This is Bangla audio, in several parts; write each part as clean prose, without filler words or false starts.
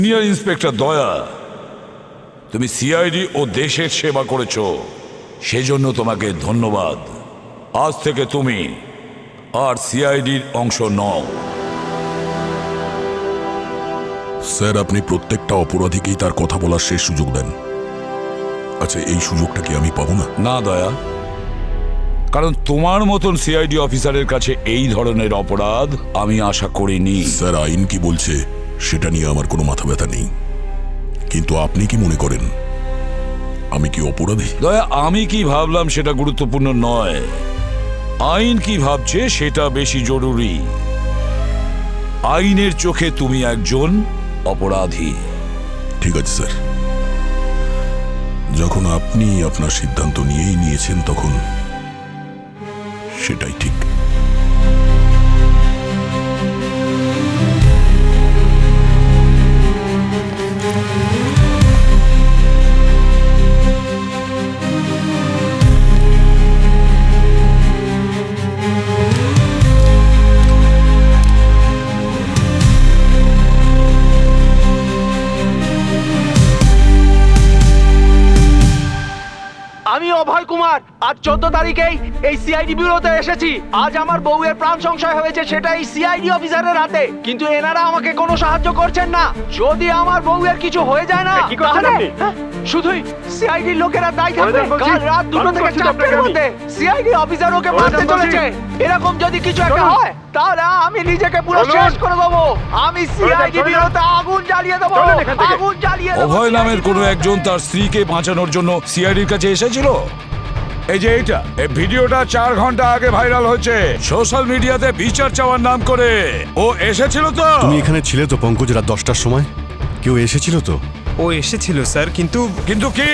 সিনিয়র ইন্সপেক্টর দয়া, তুমি সিআইডি ও দেশের সেবা করেছো, সেজন্য তোমাকে ধন্যবাদ। আজ থেকে তুমি আর সিআইডির অংশ নও। স্যার, আপনি প্রত্যেকটা অপরাধীকেই তার কথা বলার শেষ সুযোগ দেন। আচ্ছা, এই সুযোগটা কি আমি পাবো না? না দয়া, কারণ তোমার মতন সিআইডি অফিসারের কাছে এই ধরনের অপরাধ আমি আশা করিনি। স্যার, আইন কি বলছে সেটা নিয়ে আমার কোনো মাথা ব্যথা নেই, কিন্তু আপনি কি মনে করেন আমি কি অপরাধী? দয়া, আমি কি ভাবলাম সেটা গুরুত্বপূর্ণ নয়, আইন কি ভাবছে সেটা বেশি জরুরি। আইনের চোখে তুমি একজন অপরাধী। ঠিক আছে স্যার, যখন আপনি আপনার সিদ্ধান্ত নিয়েই নিয়েছেন তখন সেটাই ঠিক। আমি অভয় কুমার আজ 14 তারিখেই এই সিআইডি ব্যুরোতে এসেছি। আজ আমার বউয়ের প্রাণ সংশয় হয়েছে, সেটা এই সিআইডি অফিসারের হাতে, কিন্তু এনারা আমাকে কোনো সাহায্য করছেন না। যদি আমার বউয়ের কিছু হয়ে যায় না, তাহলে শুধুই সিআইডি লোকেরা দায়ী থাকবে। কাল রাত 2 থেকে 4টার মধ্যে সিআইডি অফিসার ওকে মারতে চলেছে। এরকম যদি কিছু একটা হয় তাহলে আমি নিজেকে পুরো শেষ করে দেবো। আমি সিআইডি ব্যুরোতে আগুন জ্বালিয়ে দেবো, আগুন জ্বালিয়ে দেবো। অভয় নামের কোনো একজন তার স্ত্রীকে বাঁচানোর জন্য সিআইডির কাছে এসেছিল। এই যে এইটা, এই ভিডিওটা 4 ঘন্টা আগে ভাইরাল হয়েছে সোশ্যাল মিডিয়াতে বিচার চাওয়ার নাম করে। ও এসেছিল তো? তুমি এখানে ছিলে তো পঙ্কজ, রাত 10টার সময়? কেউ এসেছিল তো? ও এসেছিল স্যার, কিন্তু কিন্তু কি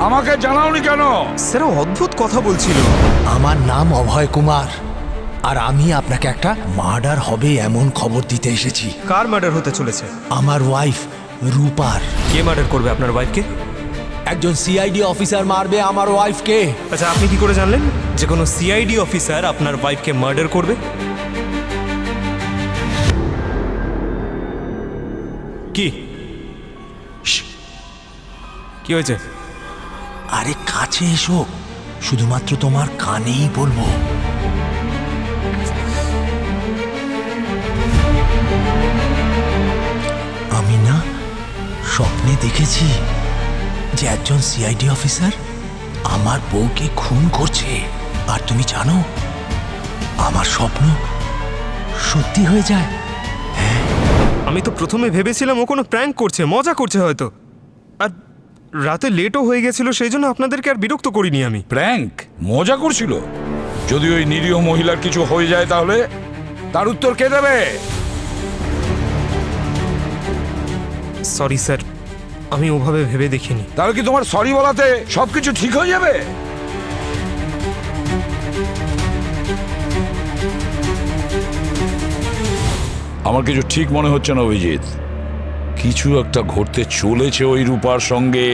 আমাকে জানাওনি কেন? স্যার ও অদ্ভুত কথা বলছিল। আমার নাম অভয় কুমার, আর আমি আপনাকে একটা মার্ডার হবে এমন খবর দিতে এসেছি। কার মার্ডার হতে চলেছে? আমার ওয়াইফ রূপার। কে মার্ডার করবে আপনার ওয়াইফকে? একজন সিআইডি অফিসার মারবে আমার ওয়াইফকে। আচ্ছা, আপনি কি করে জানলেন যে কোনো সিআইডি অফিসার আপনার ওয়াইফকে মার্ডার করবে? কি কি হয়েছে? আরে কাছে এসো, শুধুমাত্র তোমার কানেই বলবো। আমি না স্বপ্নে দেখেছি যে একজন সিআইডি অফিসার আমার বউকে খুন করছে। আর তুমি জানো, আমার স্বপ্ন সত্যি হয়ে যায়। আমি তো প্রথমে ভেবেছিলাম ও কোনো প্র্যাঙ্ক করছে, মজা করছে হয়তো। আর রাতে লেটও হয়ে গেছিল, সেই জন্য আপনাদেরকে আর বিরক্ত করিনি আমি। প্র্যাঙ্ক? মজা করছিল? যদি ওই নিরীহ মহিলার কিছু হয়ে যায় তাহলে তার উত্তর কে দেবে? সরি স্যার, আমি ওভাবে ভেবে দেখিনি। তাহলে কি তোমার সরি বলাতে সবকিছু ঠিক হয়ে যাবে? আমার কিছু ঠিক মনে হচ্ছে না অভিজিৎ, কিছু একটা ঘটতে চলেছে ওই রূপার সঙ্গে।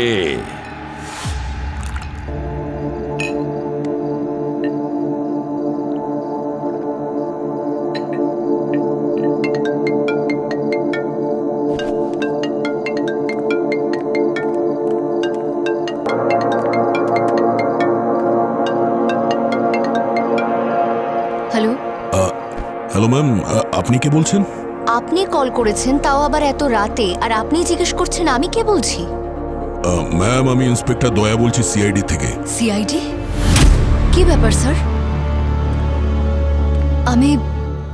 হ্যালো, হ্যালো ম্যাম, আপনি কে বলছেন? আপনি কল করেছেন, তাও আবার এত রাতে, আর আপনি জিজ্ঞেস করছেন আমি কে বলছি। ম্যাম, আমি ইন্সপেক্টর দয়া বলছি সিআইডি থেকে। সিআইডি? কি ব্যাপার স্যার?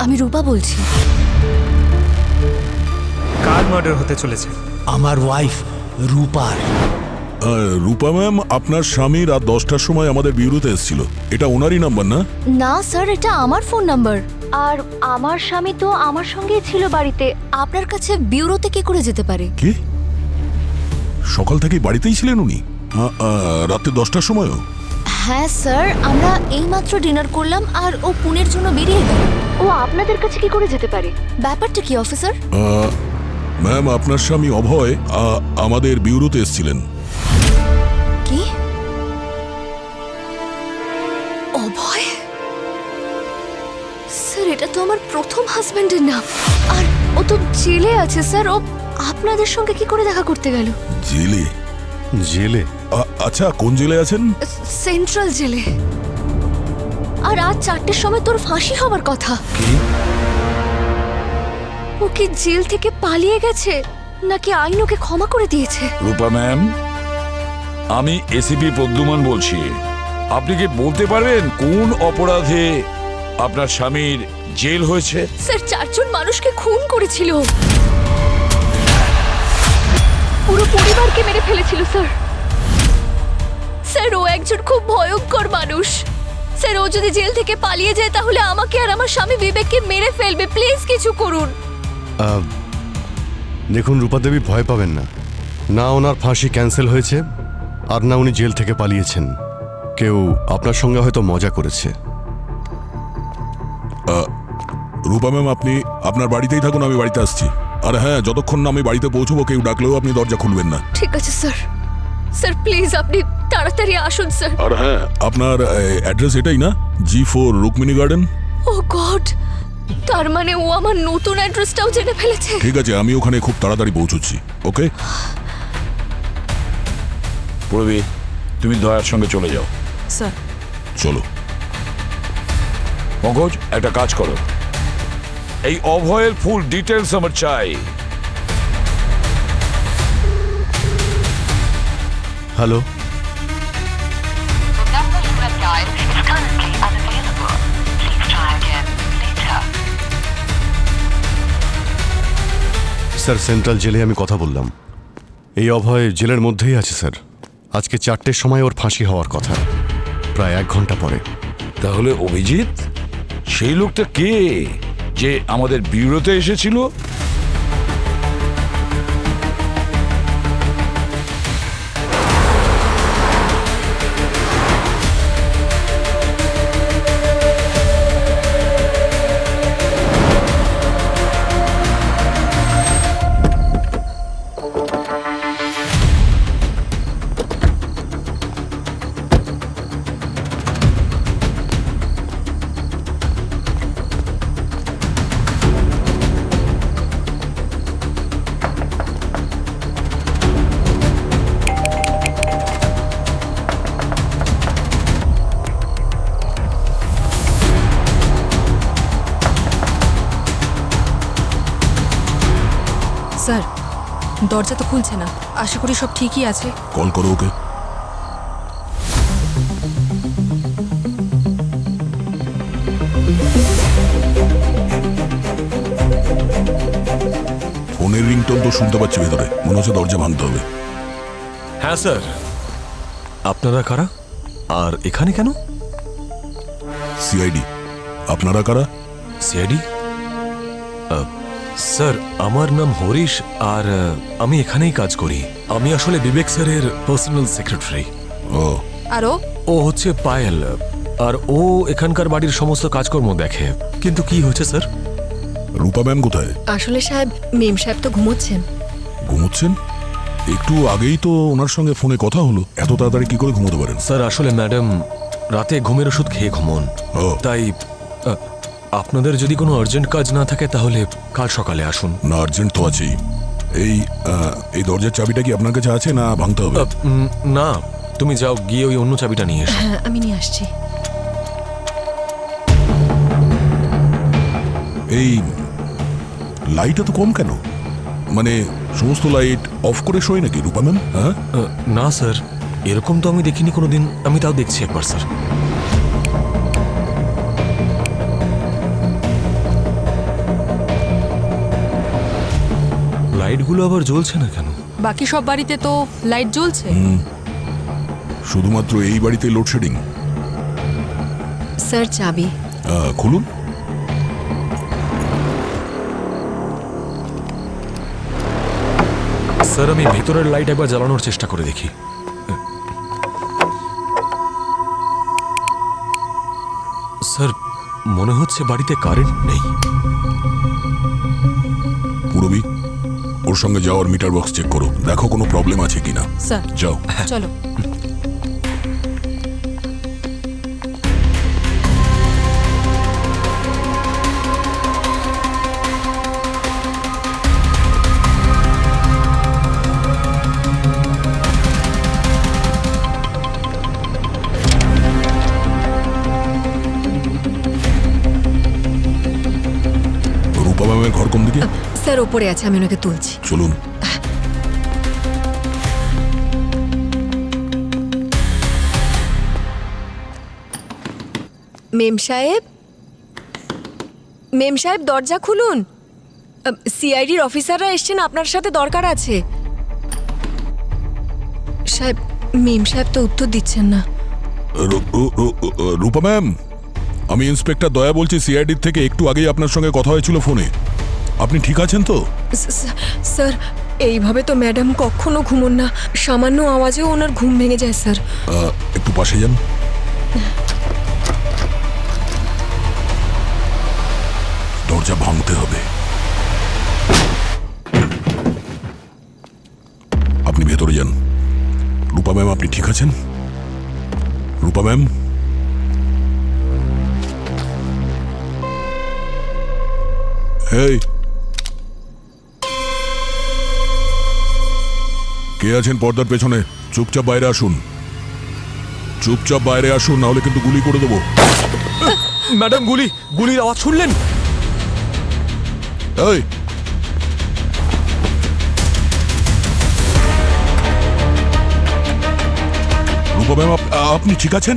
আমি রূপা বলছি। কার মার্ডার হতে চলেছে? আমার ওয়াইফ রূপার। রূপা ম্যাম, আপনার স্বামী রাত 10টার সময় আমাদের বিউরোতে এসেছিল। এটা ওনারই নাম্বার না? না স্যার, এটা আমার ফোন নাম্বার। আর আমার স্বামী তো আমার সঙ্গেই ছিল বাড়িতে। আপনার কাছে বিউরোতে কি করে যেতে পারে? কি সকাল থেকে বাড়িতেই ছিলেন উনি? রাতে 10টার সময়ও? হ্যাঁ স্যার, আমরা এইমাত্র ডিনার করলাম আর ও পুনের জন্য বেরিয়ে গেল। ও আপনাদের কাছে কি করে যেতে পারে? ব্যাপারটা কি অফিসার? ম্যাম, আপনার স্বামী অভয় আমাদের বিউরোতে এসেছিলেন। কি? অভয়? স্যার, এটা তো আমার প্রথম হাজবেন্ডের নাম, আর ও তো জেলে আছে স্যার। ও আপনাদের সঙ্গে কি করে দেখা করতে গেল? জেলে? জেলে? আচ্ছা, কোন জেলে আছেন? সেন্ট্রাল জেলে। আর রাত 4টের সময় তোর ফাঁসি হওয়ার কথা। ও কি জেল থেকে পালিয়ে গেছে নাকি আইন ওকে ক্ষমা করে দিয়েছে? রূপা ম্যাম, আমি এসিপি প্রদ্যুমান বলছি। আপনি কি বলতে পারবেন কোন অপরাধে আপনার স্বামীর জেল হয়েছে? স্যার, 4 জন মানুষকে খুন করেছিল, পুরো পরিবারকে মেরে ফেলেছিল স্যার। স্যার, ও একজন খুব ভয়ঙ্কর মানুষ। স্যার, ও যদি জেল থেকে পালিয়ে যায় তাহলে আমাকে আর আমার স্বামী বিবেককে মেরে ফেলবে। প্লিজ কিছু করুন। দেখুন রূপা দেবী, ভয় পাবেন না। না ওনার ফাঁসি ক্যান্সেল হয়েছে, আর না উনি জেল থেকে পালিয়েছেন। কেউ আপনার সঙ্গে হয়তো মজা করেছে। রূপা ম্যাম, আপনি আপনার বাড়িতেই থাকুন, আমি বাড়িতে আসছি। আর হ্যাঁ, যতক্ষণ না আমি বাড়িতে পৌঁছবো কেউ ডাকলেও আপনি দরজা খুলবেন না। ঠিক আছে স্যার। স্যার প্লিজ আপনি তাড়াতাড়ি আসুন স্যার। আর হ্যাঁ, আপনার অ্যাড্রেস এটাই না? G4 Rukmini garden? ও গড, তার মানে ও আমার নতুন অ্যাড্রেসটাও জেনে ফেলেছে। ঠিক আছে, আমি ওখানে খুব তাড়াতাড়ি পৌঁছচ্ছি। ওকে? পূর্বী, তুমি দয়ার সঙ্গে চলে যাও। স্যার। চলো। পঙ্কজ, একটা কাজ করো, এই অভয়ের ফুল ডিটেলস আমার চাই। Hello, The number you have dialed is currently unavailable. Please try again later. Sir central জেলে আমি কথা বললাম। এই অভয় জেলের মধ্যেই আছে স্যার। আজকে 4টের সময় ওর ফাঁসি হওয়ার কথা, প্রায় 1 ঘন্টা পরে। তাহলে অভিজিৎ সেই লোকটা কে যে আমাদের ব্যুরোতে এসেছিল? স্যার, দরজা তো খুলছে না। আশা করি সব ঠিকই আছে। কল করো ওকে। ফোনের রিংটোন তো শুনতে পাচ্ছি ভেতরে, মনে হচ্ছে দরজা ভাঙতে হবে। হ্যাঁ স্যার। আপনারা কারা আর এখানে কেন? সিআইডি। আপনারা কারা? সিআইডি? স্যার, আমার নাম হরিশ আর আমি এখানেই কাজ করি। আমি আসলে বিবেক স্যারের পার্সোনাল সেক্রেটারি। ও, আরও ও হচ্ছে পায়েল, আর ও এখানকার বাড়ির সমস্ত কাজকর্ম দেখে। কিন্তু কি হয়েছে স্যার? রূপা ম্যাম কোথায়? আসলে সাহেব, মেম সাহেব তো ঘুমোচ্ছেন। ঘুমোচ্ছেন? একটু আগেই তো ওনার সঙ্গে ফোনে কথা হলো, এত তাড়াতাড়ি কি করে ঘুমোতে পারেন? স্যার, আসলে ম্যাডাম রাতে ঘুমের ওষুধ খেয়ে ঘুমোন। ও, তাই আপনাদের যদি কোনো আর্জেন্ট কাজ না থাকে তাহলে কাল সকালে আসুন। না, আর্জেন্ট তো আছেই। এই দরজার চাবিটা কি আপনার কাছে আছে না ভাঙতে হবে? না, তুমি যাও, গিয়ে ওই অন্য চাবিটা নিয়ে এসো। হ্যাঁ, আমি নিয়ে আসছি। এই লাইট এত কম কেন? মানে সমস্ত লাইট অফ করে শোয় নাকি রূপা ম্যাম? হ্যাঁ, না স্যার, এরকম তো আমি দেখিনি কোনোদিন। আমি তাও দেখছি একবার স্যার। লাইটগুলো আবার জ্বলছে না কেন? বাকি সব বাড়িতে তো লাইট জ্বলছে। শুধুমাত্র এই বাড়িতে লোডশেডিং? স্যার, চাবি। খুলুন। স্যার, আমি ভেতরের লাইট একবার জ্বালানোর চেষ্টা করে দেখি। স্যার, মনে হচ্ছে বাড়িতে কারেন্ট নেই। পুরবী, ওর সঙ্গে যাওয়ার মিটার বক্স চেক করো, দেখো কোনো প্রবলেম আছে কিনা। স্যার যাও। চলো। স্যার ওপরে আছে, আমি ওনাকে তুলছি। চলুন। মেম সাহেব, মেম সাহেব দরজা খুলুন। সিআইডির অফিসাররা এসছেন, আপনার সাথে দরকার আছে। সাহেব, মেম সাহেব তো উত্তর দিচ্ছেন না। রূপা ম্যাম, আমি ইন্সপেক্টর দয়া বলছি সিআইডির থেকে। একটু আগেই আপনার সঙ্গে কথা হয়েছিল ফোনে। আপনি ঠিক আছেন তো? স্যার, এইভাবে তো ম্যাডাম কখনো ঘুমোন না। সামান্য আওয়াজেও ওনার ঘুম ভেঙে যায় স্যার। একটু পাশে যান। দরজা ভাঙতে হবে। আপনি ভেতরে যান। রূপা ম্যাম, আপনি ঠিক আছেন? রূপা ম্যাম, এই কে আছেন পর্দার পেছনে? চুপচাপ বাইরে আসুন। চুপচাপ বাইরে আসুন, নাহলে কিন্তু গুলি করে দেবো। ম্যাডাম, গুলির আওয়াজ শুনলেন? এই, রূপা ম্যাম, আপনি ঠিক আছেন?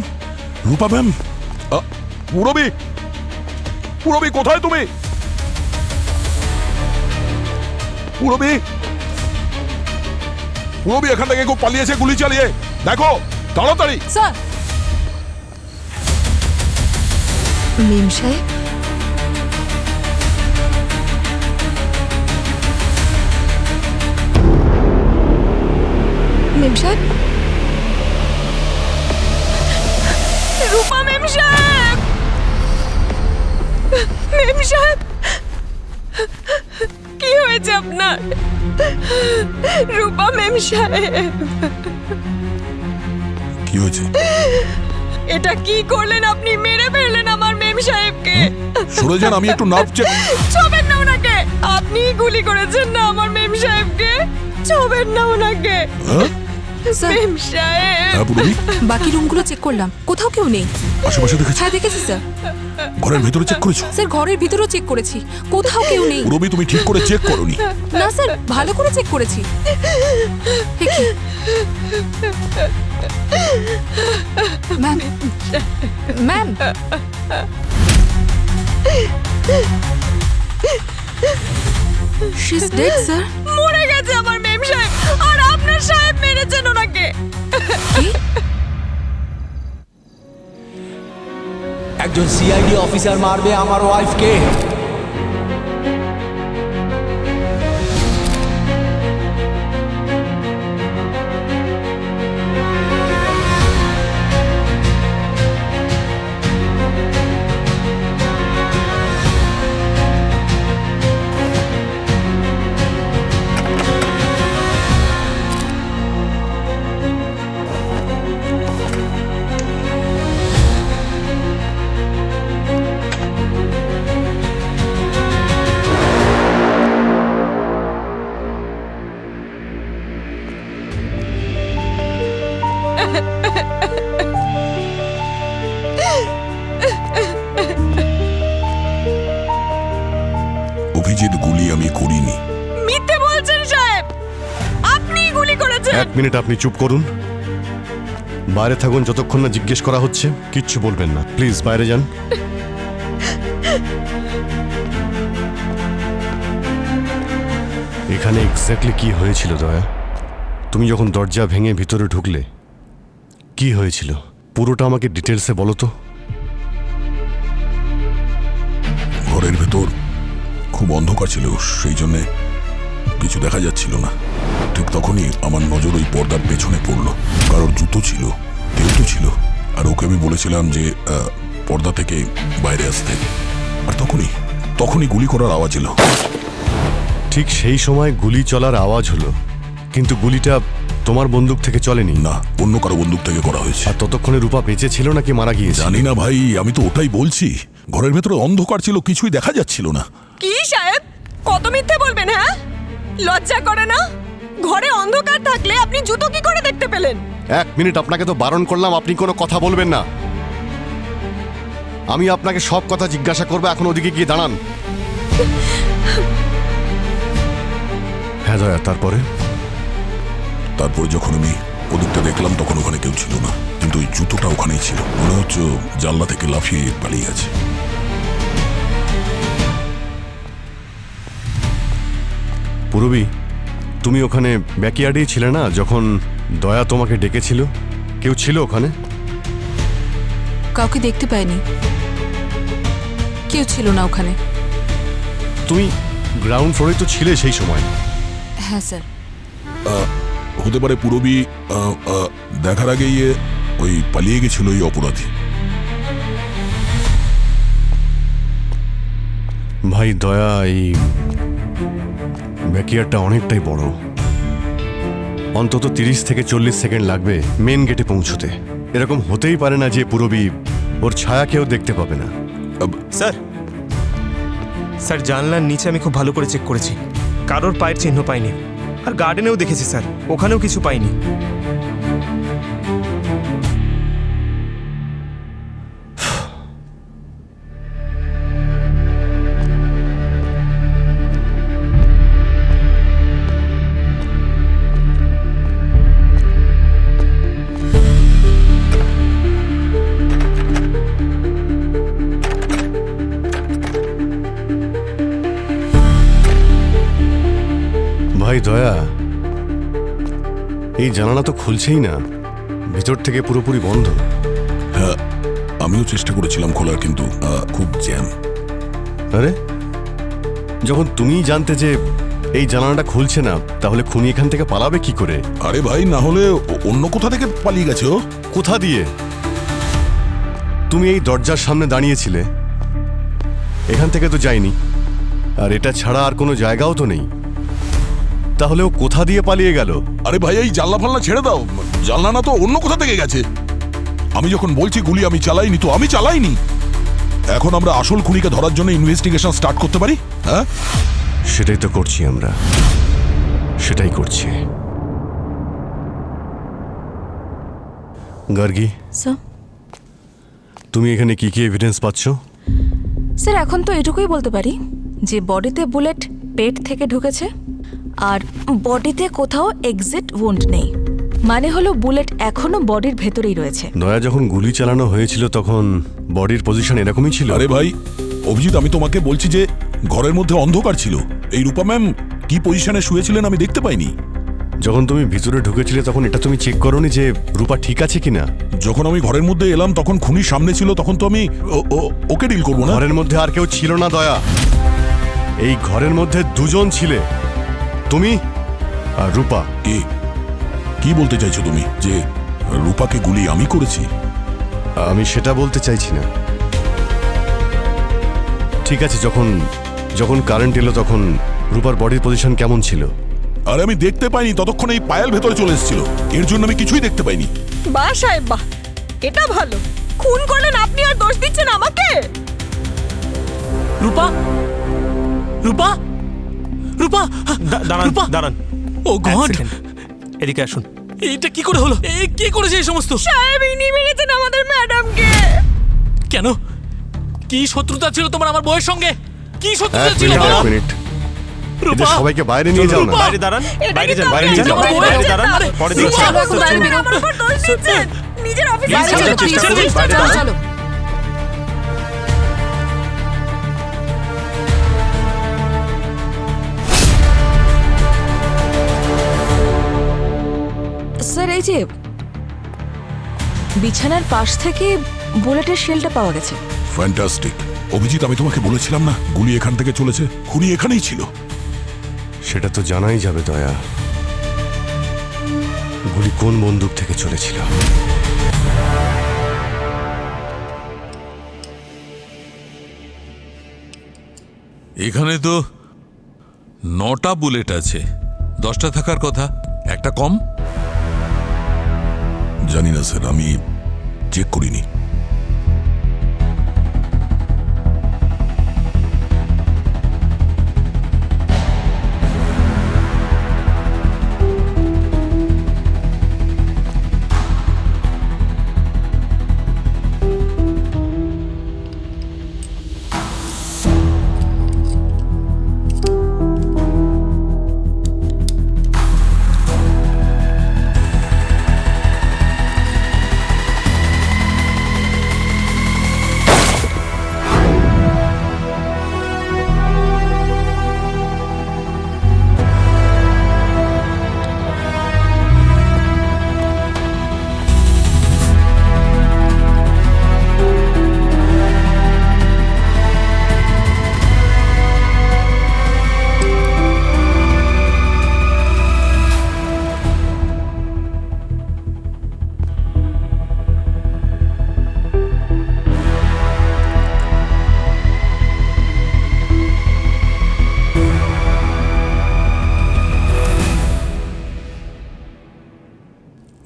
রূপা ম্যাম, পুরবি, পুরবি কোথায় তুমি? পুরবি, পুরবি এখান থেকে কেউ পালিয়েছে গুলি চালিয়ে। দেখো তাড়াতাড়ি। স্যার, মেম সাহেব, মেম সাহেব, রূপা মেম সাহেব, মেম সাহেব, কি হয়েছে আপনার? রূপা মেম সাহেব, কি হয়েছে? এটা কি করলেন আপনি? মেরে ফেললেন আমার মেম সাহেবকে। সরে যান, আমি একটু নাপ চেক। ছবেন না ওনাকে। আপনি গুলি করেছেন না আমার মেম সাহেবকে। ছবেন না ওনাকে। মেম সাহেব, বাকি রুমগুলো চেক করলাম, কোথাও কেউ নেই। আশেপাশে দেখেছি। হ্যাঁ দেখেছি স্যার। ঘরের ভিতরে চেক করেছো? স্যার ঘরের ভিতরেও চেক করেছি, কোথাও কেউ নেই। রবি, তুমি ঠিক করে চেক করোনি। না স্যার, ভালো করে চেক করেছি। Ma'am, ma'am, she is dead sir. মরে গেছে আমার মেম সাহেব, আর আপনার সাহেব মেরেছেন ওনাকে। একজন সিআইডি অফিসার মারবে আমার ওয়াইফকে? অভিজিৎ, গুলি আমি করিনি। মিথ্যে বলছেন সাহেব, আপনি গুলি করেছেন। এক মিনিট, আপনি চুপ করুন। বাইরে থাকুন যতক্ষণ না জিজ্ঞেস করা হচ্ছে। কিচ্ছু বলবেন না, প্লিজ বাইরে যান। এখানে এক্স্যাক্টলি কি হয়েছিল দয়া? তুমি যখন দরজা ভেঙে ভিতরে ঢুকলে কি হয়েছিল পুরোটা আমাকে ডিটেলসে বলো তো। ঘরের ভেতর খুব অন্ধকার ছিল, সেই জন্যে কিছু দেখা যাচ্ছিল না। ঠিক তখনই আমার নজর ওই পর্দার পেছনে পড়লো। কারোর জুতো ছিল, তেলতো ছিল, আর ওকে আমি বলেছিলাম যে পর্দা থেকে বাইরে আসতে। আর তখনই গুলি করার আওয়াজ এলো। ঠিক সেই সময় গুলি চলার আওয়াজ হলো, কিন্তু গুলিটা তোমার বন্দুক থেকে চলেনি। না, অন্য কারো বন্দুক থেকে করা হয়েছে। আর ততক্ষণে রূপা বেঁচে ছিল নাকি মারা গিয়েছে? জানি না ভাই, আমি তো ওটাই বলছি। ঘরের ভেতরে অন্ধকার ছিল, কিছুই দেখা যাচ্ছিল না। কি সাহেব, কত মিথ্যে বলবেন? হ্যাঁ, লজ্জা করে না? ঘরে অন্ধকার থাকলে আপনি জুতো কি করে দেখতে পেলেন? এক মিনিট, আপনাকে তো বারণ করলাম আপনি কোনো কথা বলবেন না। আমি আপনাকে সব কথা জিজ্ঞাসা করবো, এখন ওদিকে গিয়ে দাঁড়ান। হ্যাঁ দয়া, তারপরে? তারপরে যখন আমি ওদিকটা দেখলাম তখন ওখানে কেউ ছিল না, কিন্তু ওই জুতোটা ওখানেই ছিল। মনে হচ্ছে ও জানলা থেকে লাফিয়ে পালিয়ে গেছে। পূরবী, তুমি ওখানে ব্যাকইয়ার্ডেই ছিলে না যখন দয়া তোমাকে ডেকেছিল? কেউ ছিল ওখানে? কাউকে দেখতে পাইনি, কেউ ছিল না ওখানে। তুমি গ্রাউন্ড ফ্লোরে তো ছিলে সেই সময়। হ্যাঁ স্যার। হতে পারে পূরবী দেখার আগেই ওই পালিয়ে গেছিল ওই অপরাধী। ভাই দয়া, এই ব্যাকইয়ার্ডটা অনেকটাই বড়। অন্তত 30 থেকে 40 সেকেন্ড লাগবে মেন গেটে পৌঁছতে। এরকম হতেই পারে না যে পূরবী ওর ছায়া কেউ দেখতে পাবে না। স্যার, স্যার জানলার নিচে আমি খুব ভালো করে চেক করেছি, কারোর পায়ের চিহ্ন পাইনি। আর গার্ডেনেও দেখেছি স্যার, ওখানেও কিছু পাইনি। ভাই দয়া, এই জানালা তো খুলছেই না, ভিতর থেকে পুরোপুরি বন্ধ। হ্যাঁ, আমিও চেষ্টা করেছিলাম খোলার, কিন্তু খুব জ্যাম। আরে, যখন তুমিই জানতে যে এই জানালাটা খুলছে না, তাহলে খুনি এখান থেকে পালাবে কি করে? আরে ভাই, না হলে অন্য কোথা থেকে পালিয়ে গেছে ও? কোথা দিয়ে? তুমি এই দরজার সামনে দাঁড়িয়েছিলে, এখান থেকে তো যায়নি। আর এটা ছাড়া আর কোনো জায়গাও তো নেই, তাহলে ও কোথা দিয়ে পালিয়ে গেল? আরে ভাই, এই জানলা ফাল্লা ছেড়ে দাও, জানলা না তো অন্য কোথা থেকে গেছে। আমি যখন বলছি গুলি আমি চালাইনি, তো আমি চালাইনি। এখন আমরা আসল খুনিকে ধরার জন্য ইনভেস্টিগেশন স্টার্ট করতে পারি। হ্যাঁ, সেটাই তো করছি আমরা, সেটাই করছি। গার্গী, স্যার। তুমি এখানে কি কি এভিডেন্স পাচ্ছ? স্যার, এখন তো এটুকুই বলতে পারি যে বডিতে বুলেট পেট থেকে ঢুকেছে, আর বডিতে কোথাও এক্সিট ওয়ুন্ড নেই। মানে হলো বুলেট এখনো বডির ভেতরেই রয়েছে। দয়া, যখন গুলি চালানো হয়েছিল তখন বডির পজিশন এরকমই ছিল? আরে ভাই অভিজিৎ, আমি তোমাকে বলছি যে ঘরের মধ্যে অন্ধকার ছিল। এই রূপা ম্যাম কি পজিশনে শুয়েছিলেন আমি দেখতে পাইনি। যখন তুমি ভিতরে ঢুকেছিলে তখন এটা তুমি চেক করোনি যে রূপা ঠিক আছে কিনা? যখন আমি ঘরের মধ্যে এলাম তখন খুনির সামনে ছিল, তখন তো আমি ওকে ডিল করবো না। ঘরের মধ্যে আর কেউ ছিল না দয়া, এই ঘরের মধ্যে দুজন ছিলে, তুমি আর রূপা। কি বলতে চাইছো তুমি, যে রূপাকে গুলি আমি করেছি? আমি সেটা বলতে চাইছি না। ঠিক আছে, যখন যখন কারেন্ট এলো তখন রূপার বডির পজিশন কেমন ছিল? আরে আমি দেখতে পাইনি, ততক্ষণ এই পায়েল ভেতরে চলে এসেছিল, এর জন্য আমি কিছুই দেখতে পাইনি। বাহ সাহেব বাহ, এটা ভালো। খুন করলেন আপনি আর দোষ দিচ্ছেন আমাকে? রূপা, রূপা, রূপা, দাঁড়ান, দাঁড়ান। ও গড, এদিকে আসুন। এটা কি করে হলো? কে করেছে এই সমস্ত? সাহেব, ইনি মেরেছেন আমাদের ম্যাডামকে। কেন? কি শত্রুতা ছিল তোমার আমার বউয়ের সঙ্গে? কি শত্রুতা এক ছিল? মিনিট, এক মিনিট, এদের সবাইকে বাইরে নিয়ে যাও না। বাইরে দাঁড়ান, বাইরে যান, বাইরে নিয়ে যাও। বাইরে দাঁড়ান, পরে দিচ্ছি। চলো, এখন বাইরে বেরো। আমার উপর দোষ দিচ্ছেন। নিজের অফিসে বাইরে চলো, যাবেন। please, চলো, চলো, চলো। চলো। স্যার, এই যে বিছানার পাশ থেকে বুলেটের শেলটা পাওয়া গেছে। ফ্যান্টাস্টিক। অভিজিৎ, আমি তোমাকে বলেছিলাম না গুলি এখান থেকে চলেছে? খুনি এখানেই ছিল। সেটা তো জানাই যাবে দয়া, গুলি কোন বন্দুক থেকে চলেছিল। এখানে তো 9টা বুলেট আছে, 10টা থাকার কথা, একটা কম। জানি না স্যার, আমি চেক করিনি।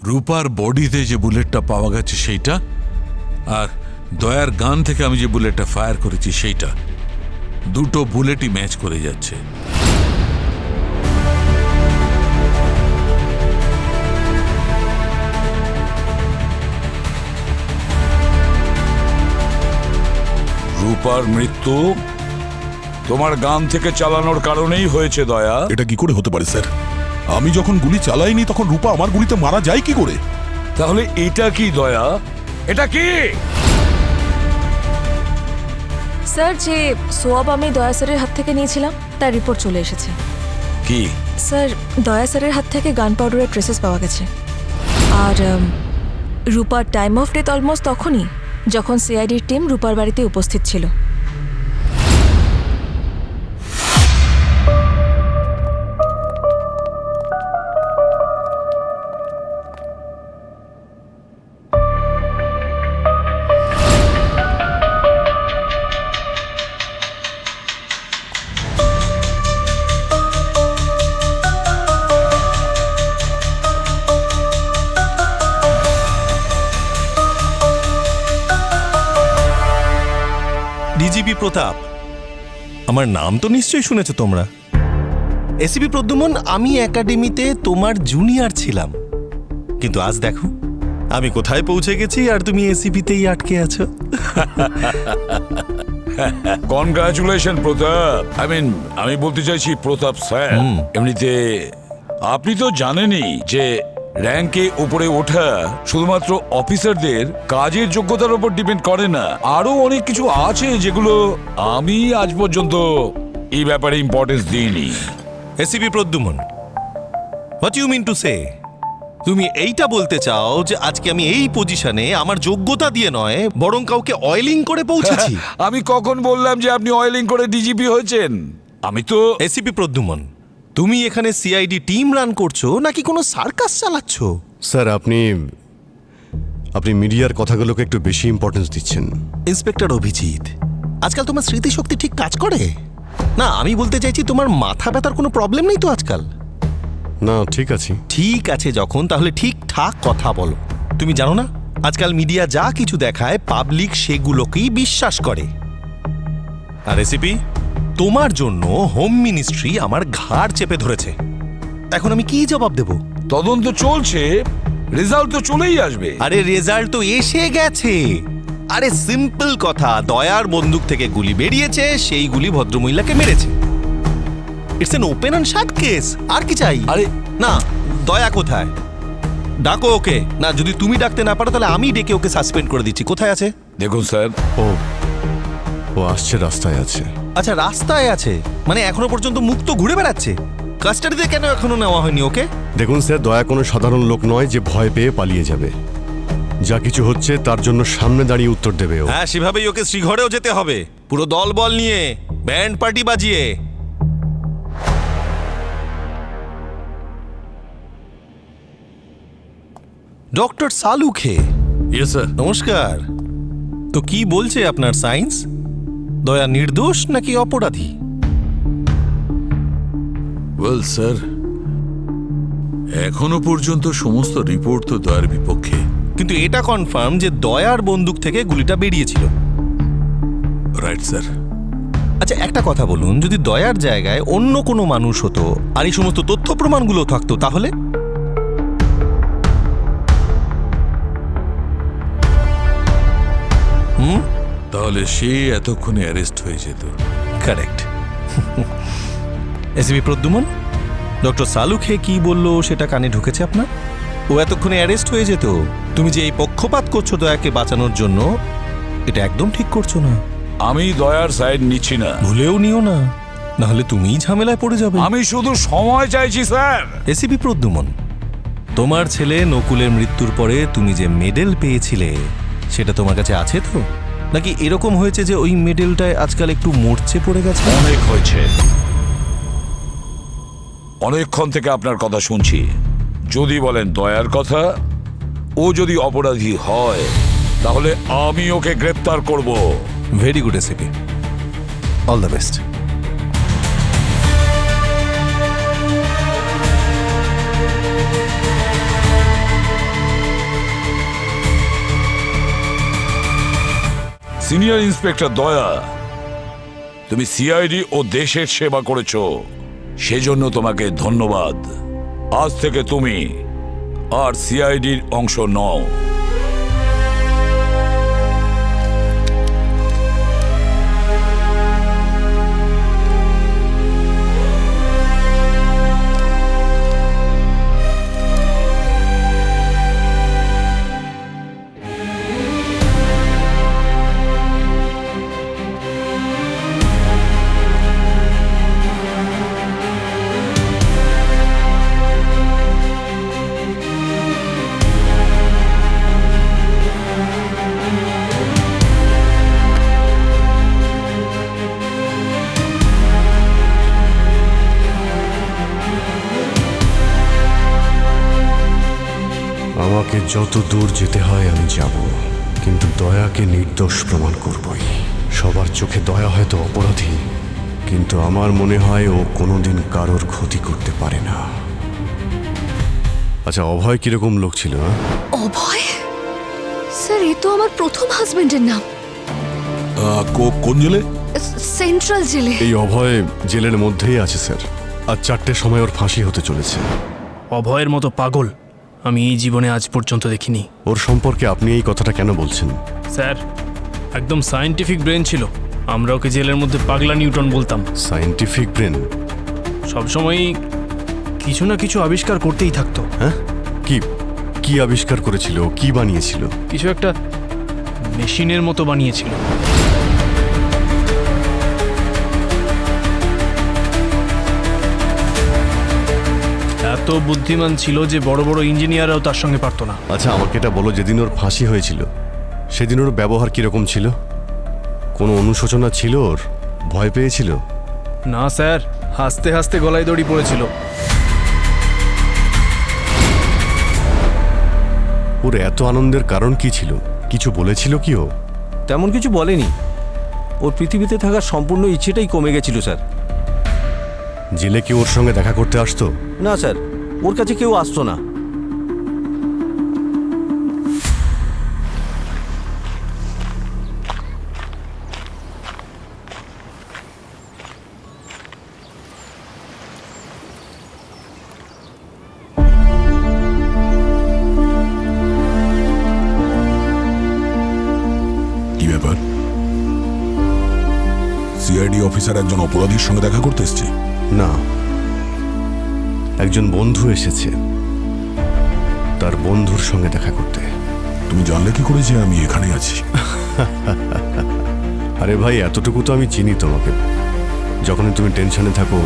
রূপার বডিতে যে বুলেটটা পাওয়া গেছে সেইটা, আর দয়ার গান থেকে আমি যে বুলেটটা ফায়ার করেছি সেইটা, দুটো বুলেটই ম্যাচ করে যাচ্ছে। রূপার মৃত্যু তোমার গান থেকে চালানোর কারণেই হয়েছে দয়া। এটা কি করে হতে পারে স্যার? আমি যখন গুলি চালাইনি তখন রূপা আমার গুলিতে মারা যায় কি করে? তাহলে এটা কি দয়া? এটা কি? স্যার, যে সোয়াব আমি দয়া স্যারের হাত থেকে নিয়েছিলাম তার রিপোর্ট চলে এসেছে। কি? স্যার, দয়া স্যারের হাত থেকে গান পাউডারের ট্রেসেস পাওয়া গেছে। আর রূপার টাইম অফ ডেথ অলমোস্ট তখনই যখন সিআইডির টিম রূপার বাড়িতে উপস্থিত ছিল। ডিজিপি প্রতাপ, আমার নাম তো নিশ্চয়ই শুনেছো তোমরা। এসিপি প্রদ্যুমন, আমি একাডেমিতে তোমার জুনিয়র ছিলাম, কিন্তু আজ দেখো আমি কোথায় পৌঁছে গেছি আর তুমি এসিপিতেই আটকে আছো। কনগ্রাচুলেশন প্রতাপ। আমি বলতে চাইছি প্রতাপ স্যার, এমনিতে আপনি তো জানেনই যে র্যাঙ্কে উপরে ওঠা শুধুমাত্র অফিসারদের কাজের যোগ্যতার উপর ডিপেন্ড করে না, আরো অনেক কিছু আছে যেগুলো আমি আজ পর্যন্ত এই ব্যাপারে ইম্পর্টেন্স দিইনি। ACP Pradyuman, what you mean to say? তুমি এইটা বলতে চাও যে আজকে আমি এই পজিশনে আমার যোগ্যতা দিয়ে নয় বরং কাউকে অয়েলিং করে পৌঁছেছি? আমি কখন বললাম যে আপনি অয়েলিং করে ডিজিপি হয়েছেন? আমি তো এসিপি প্রদ্যুমন, তুমি এখানে সিআইডি টিম রান করছো নাকি কোনো সার্কাস চালাচ্ছ? স্যার, আপনি মিডিয়ার কথাগুলোকে একটু বেশি ইম্পর্টেন্স দিচ্ছেন। ইন্সপেক্টর অভিজিৎ, আজকাল তোমার স্মৃতিশক্তি ঠিক কাজ করে না? আমি বলতে চাইছি তোমার মাথা ব্যথার কোনো প্রবলেম নেই তো আজকাল? না, ঠিক আছে। ঠিক আছে যখন, তাহলে ঠিকঠাক কথা বলো। তুমি জানো না আজকাল মিডিয়া যা কিছু দেখায় পাবলিক সেগুলোকেই বিশ্বাস করে। আর এসিপি, তোমার জন্য হোম মিনিস্ট্রি আমার ঘাড় চেপে ধরেছে। এখন আমি কি জবাব দেব? তদন্ত চলছে, রেজাল্ট তো চলেই আসবে। আরে রেজাল্ট তো এসে গেছে। আরে সিম্পল কথা, দয়ার বন্দুক থেকে গুলি বেরিয়েছে, সেই গুলি ভদ্রমহিলাকে মেরেছে। It's an open and shut case. আর কি চাই? আরে না, দয়া কোথায়? ডাকো ওকে। না, যদি তুমি ডাকতে না পারো তাহলে আমি ডেকে ওকে সাসপেন্ড করে দিচ্ছি। কোথায় আছে? দেখুন স্যার, ও আসছে, রাস্তায় আছে। আচ্ছা, রাস্তায় আছে মানে এখনো পর্যন্ত মুক্ত ঘুরে বেড়াচ্ছে? কাস্টাডিতে কেন এখনো নেওয়া হয়নি ওকে? দেখুন স্যার, দয়া কোনো সাধারণ লোক নয় যে ভয় পেয়ে পালিয়ে যাবে। যা কিছু হচ্ছে তার জন্য সামনে দাঁড়িয়ে উত্তর দেবে ও। হ্যাঁ, সেভাবেই ওকে শ্রীঘরেও যেতে হবে, পুরো দল বল নিয়ে, ব্যান্ড পার্টি বাজিয়ে। ডক্টর সালুখে। Yes sir. নমস্কার। তো কি বলছে আপনার সায়েন্স? দয়া নির্দোষ নাকি অপরাধী? ওয়েল স্যার, এখনো পর্যন্ত সমস্ত রিপোর্ট তো দয়ার বিপক্ষে, কিন্তু এটা কনফার্ম যে দয়ার বন্দুক থেকে গুলিটা বেরিয়েছিল। Right sir. আচ্ছা, একটা কথা বলুন, যদি দয়ার জায়গায় অন্য কোনো মানুষ হতো আর এই সমস্ত তথ্য প্রমাণগুলো থাকতো তাহলে? তাহলে সে এতক্ষণে অ্যারেস্ট হয়ে যেত। Correct. ACP Pradyuman, doctor Salunkhe কি বললো সেটা কানে ঢুকেছে আপনার? ও এতক্ষণে অ্যারেস্ট হয়ে যেত। তুমি যে এই পক্ষপাত করছো দয়াকে বাঁচানোর জন্য, এটা একদম ঠিক করছো না। আমি দয়ার সাইড নিচ্ছি না। ভুলেও নিও না, নাহলে তুমিই ঝামেলায় পড়ে যাবে। আমি শুধু সময় চাইছি স্যার। এসিপি প্রদ্যুমন, তোমার ছেলে নকুলের মৃত্যুর পরে তুমি যে মেডেল পেয়েছিলে সেটা তোমার কাছে আছে তো? নাকি এরকম হয়েছে যে ওই মেডেলটায় আজকাল একটু মরচে পড়ে গেছে? অনেক হয়েছে, অনেকক্ষণ থেকে আপনার কথা শুনছি। যদি বলেন দয়ার কথা, ও যদি অপরাধী হয় তাহলে আমি ওকে গ্রেপ্তার করব। Very good ACP, all the best. Senior inspector দয়া, তুমি সিআইডি ও দেশের সেবা করেছো, সেজন্য তোমাকে ধন্যবাদ। আজ থেকে তুমি আর সিআইডির অংশ নও। আমাকে যত দূর যেতে হয় আমি যাব, কিন্তু দয়াকে নির্দোষ প্রমাণ করবই। সবার চোখে দয়া হয়তো অপরাধী, কিন্তু আমার মনে হয় ও কোনোদিন কারোর ক্ষতি করতে পারে না। আচ্ছা, অভয় কিরকম লোক ছিল? অভয়? স্যার, এ তো আমার প্রথম হাজবেন্ডের নাম। কোন জেলে? সেন্ট্রাল জেলে। এই অভয় জেলের মধ্যেই আছে স্যার। আর 4টের সময় ওর ফাঁসি হতে চলেছে। অভয়ের মতো পাগল আমি এই জীবনে আজ পর্যন্ত দেখিনি। ওর সম্পর্কে আপনি এই কথাটা কেন বলছেন? স্যার, একদম সায়েন্টিফিক ব্রেন ছিল। আমরা ওকে জেলের মধ্যে পাগলা নিউটন বলতাম। Scientific brain? সবসময়ই কিছু না কিছু আবিষ্কার করতেই থাকতো। হ্যাঁ, কি আবিষ্কার করেছিল? কি বানিয়েছিল? কিছু একটা মেশিনের মতো বানিয়েছিল। এত বুদ্ধিমান ছিল যে বড় বড় ইঞ্জিনিয়াররাও তার সঙ্গে পারতো না। আচ্ছা, আমাকে এটা বলো, যেদিন ওর ফাঁসি হয়েছিল সেদিন ওর ব্যবহার কিরকম ছিল? কোনো অনুশোচনা ছিল ওর? ভয় পেয়েছিল? না স্যার, হাসতে হাসতে গলায় দড়ি পড়েছিল। ওর এত আনন্দের কারণ কি ছিল? কিছু বলেছিল কি ও? তেমন কিছু বলেনি। ওর পৃথিবীতে থাকার সম্পূর্ণ ইচ্ছেটাই কমে গেছিল স্যার। জেলে কি ওর সঙ্গে দেখা করতে আসতো? না স্যার, ওর কাছে কেউ আসতো না। কি ব্যাপার? সিআইডি অফিসার একজন অপরাধীর সঙ্গে দেখা করতে এসছে? না, একজন বন্ধু এসেছে তার বন্ধুর সঙ্গে দেখা করতে। তুমি জানলে কি করে যে আমি এখানে আছি? আরে ভাই, এতটুকু তো আমি চিনি তোমাকে। যখনই তুমি টেনশনে থাকো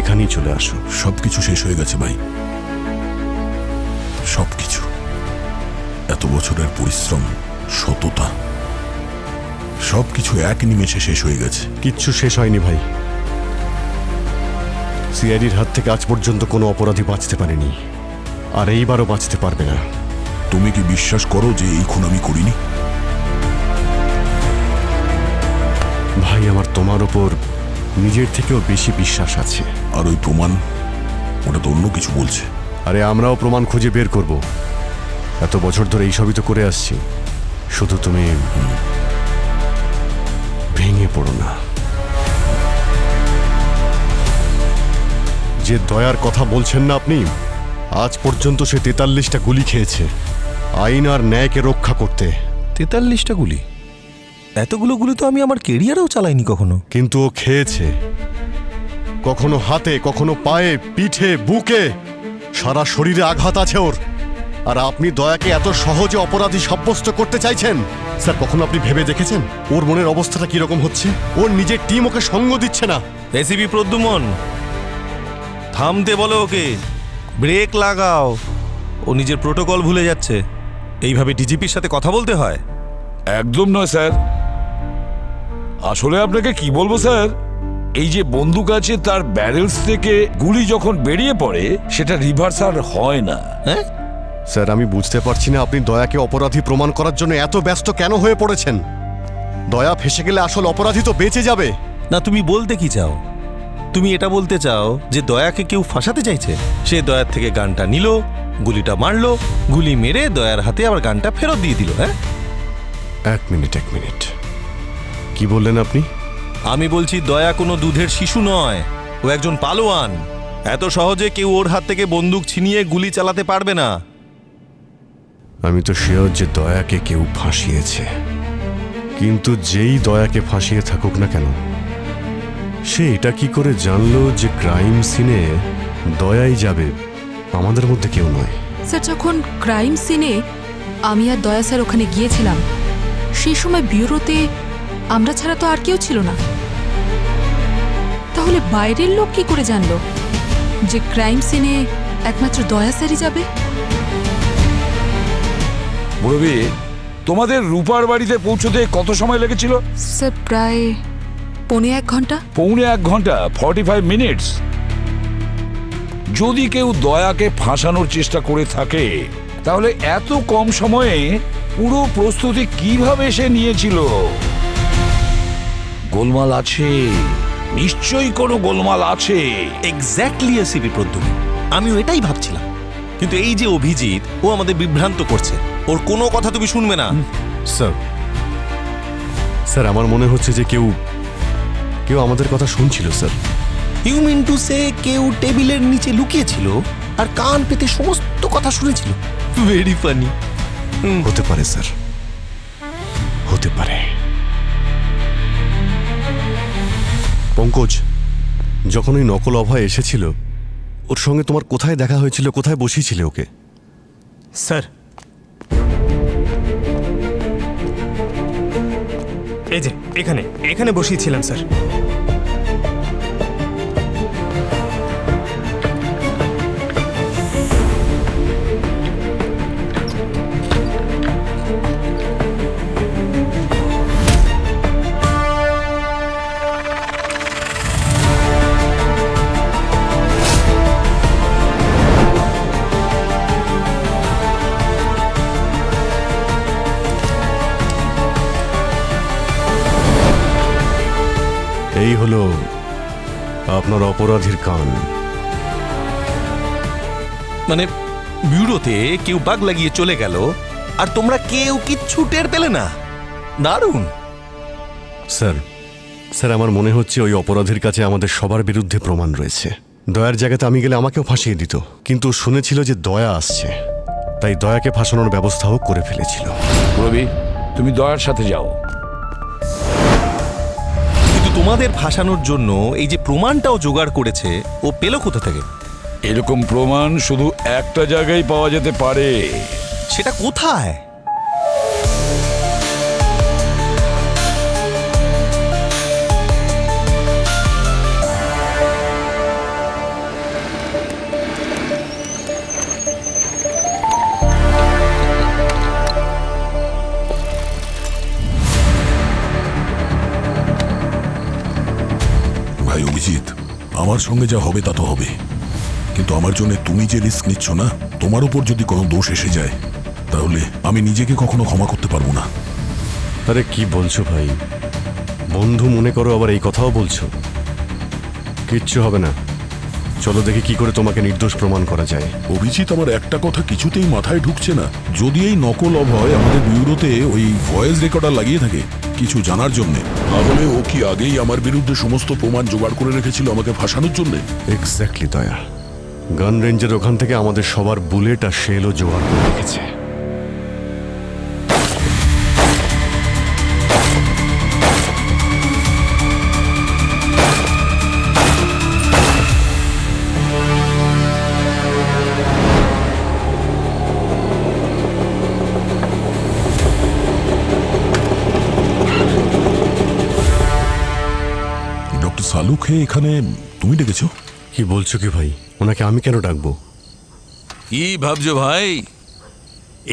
এখানেই চলে আসো। সবকিছু শেষ হয়ে গেছে ভাই, সবকিছু। এত বছরের পরিশ্রম, সততা, সবকিছু এক নিমেষে শেষ হয়ে গেছে। কিচ্ছু শেষ হয়নি ভাই। সিআইডির হাত থেকে আজ পর্যন্ত কোনো অপরাধী বাঁচতে পারেনি, আর এইবারও বাঁচতে পারবে না। তুমি কি বিশ্বাস করো যে এই খুন আমি করিনি? ভাই, আমার তোমার ওপর নিজের থেকেও বেশি বিশ্বাস আছে। আর ওই প্রমাণ, ওটা তো অন্য কিছু বলছে। আরে আমরাও প্রমাণ খুঁজে বের করব। এত বছর ধরে এইসবই তো করে আসছি। শুধু তুমি ভেঙে পড়ো না। যে দয়ার কথা বলছেন না আপনি, আজ পর্যন্ত সে 43টা গুলি খেয়েছে আইন আর ন্যায়কে রক্ষা করতে। 43টা গুলি? এতগুলো গুলি তো আমি আমার কেরিয়ারেও চালাইনি কখনো। কিন্তু ও খেয়েছে, কখনো হাতে, কখনো পায়ে, পিঠে, বুকে, সারা শরীরে আঘাত আছে ওর। আর আপনি দয়াকে এত সহজে অপরাধী সাব্যস্ত করতে চাইছেন? স্যার, কখনো আপনি ভেবে দেখেছেন ওর মনের অবস্থাটা কিরকম হচ্ছে? ওর নিজের টিম ওকে সঙ্গ দিচ্ছে না। এসিপি প্রদ্যুমন, থামতে বলো ওকে, ব্রেক লাগাও। ও নিজের প্রোটোকল ভুলে যাচ্ছে। এইভাবে ডিজিপির সাথে কথা বলতে হয়? একদম নয় স্যার। আসলে আপনাকে কি বলবো স্যার, এই যে বন্দুক আছে তার ব্যারেলস থেকে গুলি যখন বেরিয়ে পড়ে সেটা রিভার্স আর হয় না। হ্যাঁ স্যার, আমি বুঝতে পারছি না আপনি দয়াকে অপরাধী প্রমাণ করার জন্য এত ব্যস্ত কেন হয়ে পড়েছেন। দয়া ফেসে গেলে আসল অপরাধী তো বেঁচে যাবে। না, তুমি বলতে কি চাও? তুমি এটা বলতে চাও যে দয়াকে কেউ ফাঁসাতে চাইছে? সে দয়ার থেকে গানটা নিল, গুলিটা মারলো, গুলি মেরে দয়ার হাতে আবার গানটা ফেরত দিয়ে দিল। হ্যাঁ, এক মিনিট কি বললেন আপনি? আমি বলছি দয়া কোনো দুধের শিশু নয়, ও একজন পালোয়ান। এত সহজে কেউ ওর হাত থেকে বন্দুক ছিনিয়ে গুলি চালাতে পারবে না। আমি তো শিওর যে দয়াকে কেউ ফাঁসিয়েছে, কিন্তু যেই দয়াকে ফাঁসিয়ে থাকুক না কেন, সে এটা কি করে জানলো যে ক্রাইম সিনে দয়াই যাবে, আমাদের মধ্যে কেউ নয়? স্যার, যখন ক্রাইম সিনে আমি আর দয়া স্যার ওখানে গিয়েছিলাম, সেই সময় ব্যুরোতে আমরা ছাড়া তো আর কেউ ছিল না। তাহলে বাইরের লোক কি করে জানলো যে ক্রাইম সিনে একমাত্র দয়া স্যারই যাবে? মুরবি, তোমাদের রূপার বাড়িতে পৌঁছতে কত সময় লেগেছিল? স্যার, প্রায় 1.25 ঘন্টা। 1.25 ঘন্টা, 45 মিনিটস। যদি কেউ দয়াকে ফাঁসানোর চেষ্টা করে থাকে, তাহলে এত কম সময়ে পুরো প্রস্তুতি কিভাবে সে নিয়েছিল? গোলমাল আছে, নিশ্চয়ই কোনো গোলমাল আছে। এক্স্যাক্টলি এসিপি প্রদ্যুম্ন, আমিও এটাই ভাবছিলাম। কিন্তু এই যে অভিজিৎ, ও আমাদের বিভ্রান্ত করছে। ওর কোনো কথা তুমি শুনবে না। স্যার আমার মনে হচ্ছে যে কেউ আমাদের কথা শুনছিল sir. You mean to say কেউ টেবিলের নিচে লুকিয়েছিল আর কান পেতে সমস্ত কথা শুনেছিল? Very funny. হতে পারে স্যার, হতে পারে। পঙ্কজ, যখন ওই নকল অভয় এসেছিল, ওর সঙ্গে তোমার কোথায় দেখা হয়েছিল, কোথায় বসিয়েছিলে ওকে? স্যার, এই যে এখানে বসিয়েছিলাম স্যার। এই হলো আপনার অপরাধীর কান। মানে ব্যুরোতে কেউ বাগ লাগিয়ে চলে গেল আর তোমরা কেউ কিচ্ছু টের পেলে না? দারুণ। স্যার আমার মনে হচ্ছে ওই অপরাধীর কাছে আমাদের সবার বিরুদ্ধে প্রমাণ রয়েছে। দয়ার জায়গাতে আমি গেলে আমাকেও ফাঁসিয়ে দিত, কিন্তু শুনেছিল যে দয়া আসছে, তাই দয়াকে ফাঁসানোর ব্যবস্থাও করে ফেলেছিল। রবি, তুমি দয়ার সাথে যাও। কিন্তু তোমাদের ফাঁসানোর জন্য এই যে প্রমাণটাও জোগাড় করেছে, ও পেল কোথা থেকে? এরকম প্রমাণ শুধু একটা জায়গায় পাওয়া যেতে পারে। সেটা কোথায়? ভাই অভিজিৎ, আমার সঙ্গে যা হবে তা তো হবে, কিন্তু আমার জন্য তুমি যে রিস্ক নিচ্ছ না, তোমার উপর যদি কোনো দোষ এসে যায়, তাহলে আমি নিজেকে কখনো ক্ষমা করতে পারবো না। আরে কি বলছো ভাই? বন্ধু মনে করো, আবার এই কথাও বলছো? কিচ্ছু হবে না, চলো দেখি কি করে তোমাকে নির্দোষ প্রমাণ করা যায়। অভিজিৎ, আমার একটা কথা কিছুতেই মাথায় ঢুকছে না। যদি এই নকল অভয় আমাদের ব্যুরোতে ওই ভয়েস রেকর্ডার লাগিয়ে থাকে কিছু জানার জন্য, তাহলে ও কি আগেই আমার বিরুদ্ধে সমস্ত প্রমাণ জোগাড় করে রেখেছিল আমাকে ফাঁসানোর জন্য? এক্স্যাক্টলি দয়া, গান রেঞ্জের ওখান থেকে আমাদের সবার বুলেট আর শেলও জোগাড় করে রেখেছে। ডক্টর সালুকে এখানে তুমি ডেকেছো? কি বলছো কি ভাই? ওনাকে আমি কেন ডাকবো? কি ভাবছো ভাই?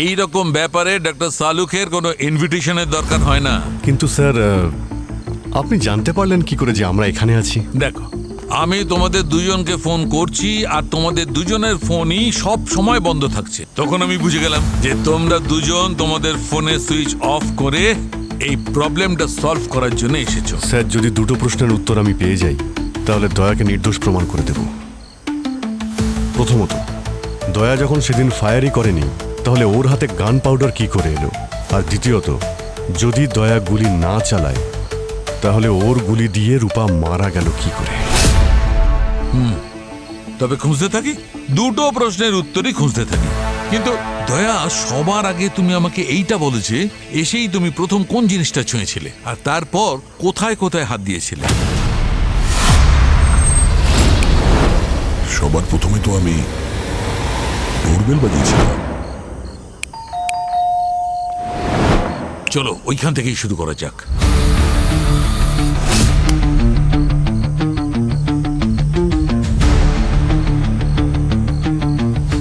এই রকম ব্যাপারে ডক্টর সালুকের কোনো ইনভিটেশনের দরকার হয় না। কিন্তু স্যার, আপনি জানতে পারলেন কি করে যে আমরা এখানে আছি? দেখো, আমি তোমাদের দুজনকে ফোন করছি আর তোমাদের দুজনের ফোনই সব সময় বন্ধ থাকছে। তখন আমি বুঝে গেলাম যে তোমরা দুজন তোমাদের ফোনের সুইচ অফ করে এই প্রবলেমটা সলভ করার জন্য এসেছো। স্যার, যদি দুটো প্রশ্নের উত্তর আমি পেয়ে যাই, তাহলে দয়াকে নির্দোষ প্রমাণ করে দেব। প্রথমত, দয়া যখন সেদিন ফায়ারই করেনি, তাহলে ওর হাতে গান পাউডার কি করে এলো? আর দ্বিতীয়ত, যদি দয়া গুলি না চালায় তাহলে ওর গুলি দিয়ে রূপা মারা গেল কি করে? তবে খুঁজতে থাকি, দুটো প্রশ্নের উত্তরই খুঁজতে থাকি। কিন্তু দয়া, সবার আগে তুমি আমাকে এইটা বলেছে এসেই তুমি প্রথম কোন জিনিসটা ছুঁয়েছিলে, আর তারপর কোথায় কোথায় হাত দিয়েছিলে? সবার প্রথমে তো আমি ডোরবেল বাজিয়েছিলাম। চলো ওইখান থেকেই শুরু করা যাক।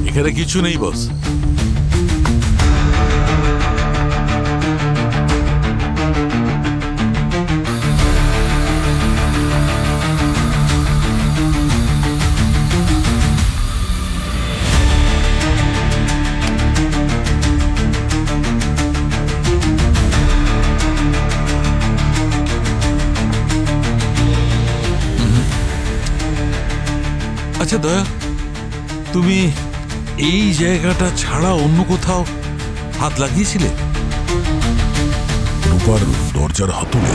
এখানে কিছু নেই বস। আচ্ছা দয়া, তুমি এই জায়গাটা ছাড়া অন্য কোথাও হাত লাগিয়েছিলে? রূপার দরজার হাতলে।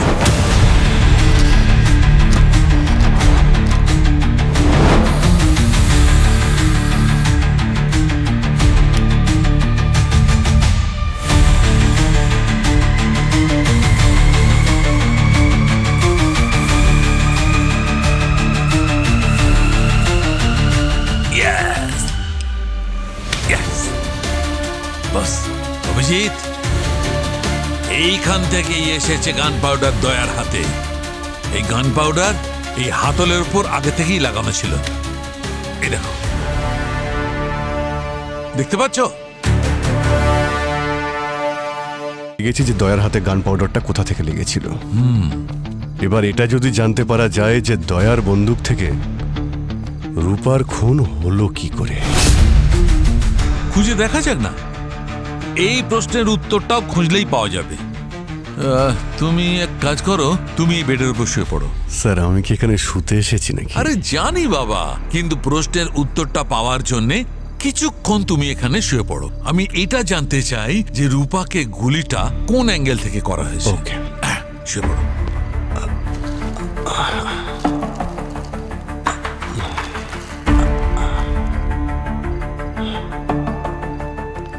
অভিজিৎ, এইখান থেকেই এসেছে গান পাউডার দয়ার হাতে। এই গান পাউডার এই হাতলের উপর আগে থেকেই লাগানো ছিল। এই দেখো, দেখতে পাচ্ছ? লেগেছে যে দয়ার হাতে গান পাউডারটা কোথা থেকে লেগেছিল। এবার এটা যদি জানতে পারা যায় যে দয়ার বন্দুক থেকে রূপার খুন হলো কি করে, খুঁজে দেখা যাক না। এই প্রশ্নের উত্তরটাও খুঁজলেই পাওয়া যাবে। তুমি এক কাজ করো, তুমি বেডের উপর শুয়ে পড়ো। স্যার আমি কি এখানে শুতে এসেছি নাকি? আরে জানি বাবা, কিন্তু প্রশ্নের উত্তরটা পাওয়ার জন্য কিছুক্ষণ তুমি এখানে শুয়ে পড়ো। আমি এটা জানতে চাই যে রূপাকে গুলিটা কোন অ্যাঙ্গেল থেকে করা হয়েছে। ওকে, শুয়ে পড়ো।